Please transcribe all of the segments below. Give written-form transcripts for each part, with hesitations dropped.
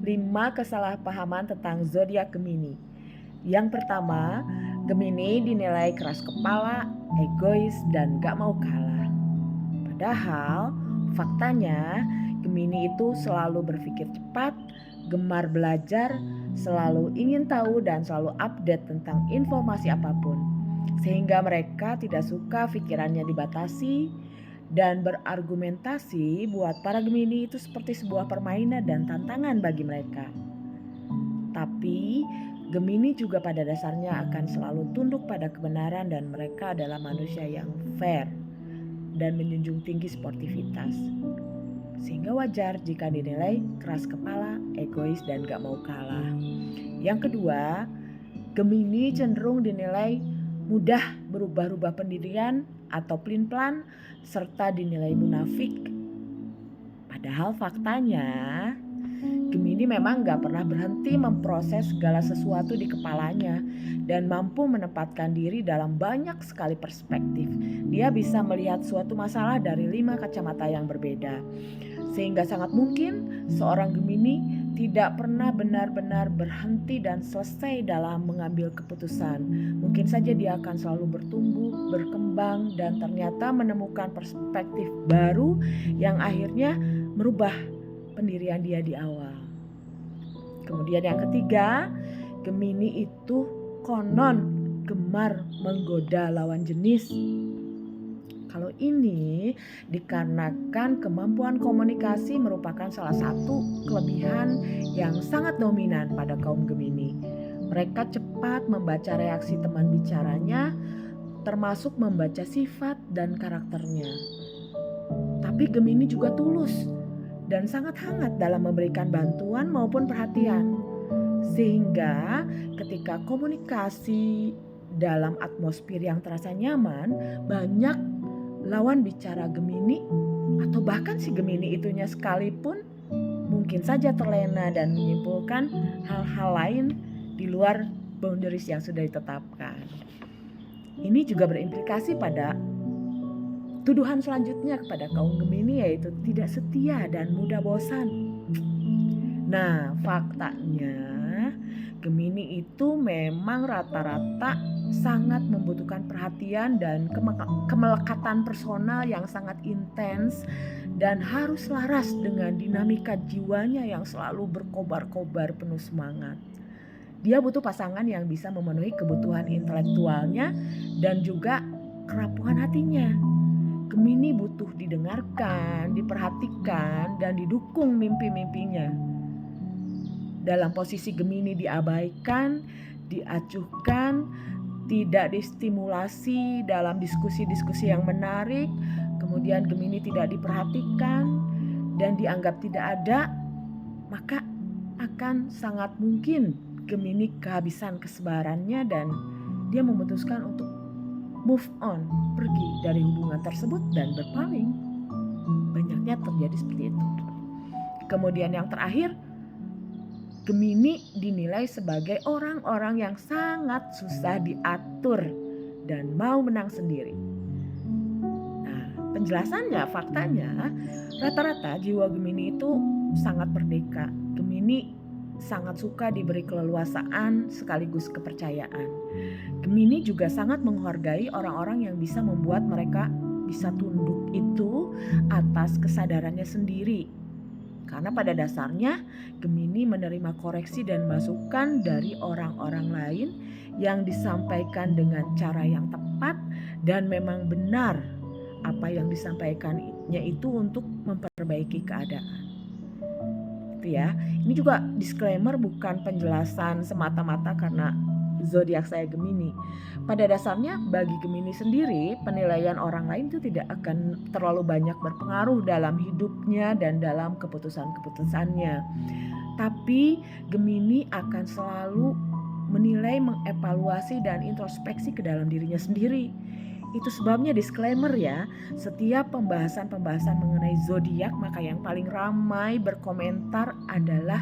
5 kesalahpahaman tentang zodiak Gemini. Yang pertama, Gemini dinilai keras kepala, egois, dan gak mau kalah. Padahal faktanya Gemini itu selalu berpikir cepat, gemar belajar, selalu ingin tahu dan selalu update tentang informasi apapun. Sehingga mereka tidak suka pikirannya dibatasi, dan berargumentasi buat para Gemini itu seperti sebuah permainan dan tantangan bagi mereka. Tapi Gemini juga pada dasarnya akan selalu tunduk pada kebenaran dan mereka adalah manusia yang fair dan menjunjung tinggi sportivitas. Sehingga wajar jika dinilai keras kepala, egois, dan gak mau kalah. Yang kedua, Gemini cenderung dinilai mudah berubah-ubah pendirian atau pelin-pelan serta dinilai munafik. Padahal faktanya Gemini memang gak pernah berhenti memproses segala sesuatu di kepalanya dan mampu menempatkan diri dalam banyak sekali perspektif. Dia bisa melihat suatu masalah dari 5 kacamata yang berbeda. Sehingga sangat mungkin seorang Gemini tidak pernah benar-benar berhenti dan selesai dalam mengambil keputusan. Mungkin saja dia akan selalu bertumbuh, berkembang, dan ternyata menemukan perspektif baru yang akhirnya merubah pendirian dia di awal. Kemudian yang ketiga, Gemini itu konon gemar menggoda lawan jenis. Kalau ini dikarenakan kemampuan komunikasi merupakan salah satu kelebihan yang sangat dominan pada kaum Gemini. Mereka cepat membaca reaksi teman bicaranya, termasuk membaca sifat dan karakternya. Tapi Gemini juga tulus dan sangat hangat dalam memberikan bantuan maupun perhatian. Sehingga ketika komunikasi dalam atmosfer yang terasa nyaman, banyak lawan bicara Gemini atau bahkan si Gemini itunya sekalipun mungkin saja terlena dan menyimpulkan hal-hal lain di luar boundaries yang sudah ditetapkan. Ini juga berimplikasi pada tuduhan selanjutnya kepada kaum Gemini, yaitu tidak setia dan mudah bosan. Nah, faktanya Gemini itu memang rata-rata sangat membutuhkan perhatian dan kemelekatan personal yang sangat intens dan harus laras dengan dinamika jiwanya yang selalu berkobar-kobar penuh semangat. Dia butuh pasangan yang bisa memenuhi kebutuhan intelektualnya dan juga kerapuhan hatinya. Gemini butuh didengarkan, diperhatikan, dan didukung mimpi-mimpinya. Dalam posisi Gemini diabaikan, diacuhkan, tidak distimulasi dalam diskusi-diskusi yang menarik, kemudian Gemini tidak diperhatikan dan dianggap tidak ada, maka akan sangat mungkin Gemini kehabisan kesabarannya dan dia memutuskan untuk move on, pergi dari hubungan tersebut dan berpaling. Banyaknya terjadi seperti itu. Kemudian yang terakhir, Gemini dinilai sebagai orang-orang yang sangat susah diatur dan mau menang sendiri. Nah, penjelasannya, faktanya, rata-rata jiwa Gemini itu sangat merdeka. Gemini sangat suka diberi keleluasaan sekaligus kepercayaan. Gemini juga sangat menghargai orang-orang yang bisa membuat mereka bisa tunduk itu atas kesadarannya sendiri. Karena pada dasarnya Gemini menerima koreksi dan masukan dari orang-orang lain yang disampaikan dengan cara yang tepat dan memang benar apa yang disampaikannya itu untuk memperbaiki keadaan. Itu ya. Ini juga disclaimer, bukan penjelasan semata-mata karena zodiak saya Gemini. Pada dasarnya bagi Gemini sendiri, penilaian orang lain itu tidak akan terlalu banyak berpengaruh dalam hidupnya dan dalam keputusan-keputusannya. Tapi Gemini akan selalu menilai, mengevaluasi dan introspeksi ke dalam dirinya sendiri. Itu sebabnya disclaimer ya, setiap pembahasan-pembahasan mengenai zodiak maka yang paling ramai berkomentar adalah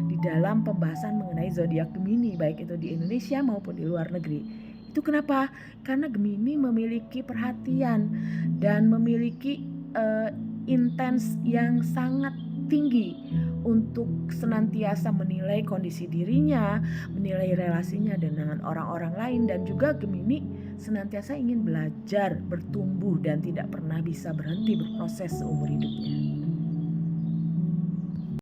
di dalam pembahasan mengenai zodiak Gemini, baik itu di Indonesia maupun di luar negeri. Itu kenapa? Karena Gemini memiliki perhatian dan memiliki intens yang sangat tinggi untuk senantiasa menilai kondisi dirinya, menilai relasinya dengan orang-orang lain, dan juga Gemini senantiasa ingin belajar, bertumbuh dan tidak pernah bisa berhenti berproses seumur hidupnya.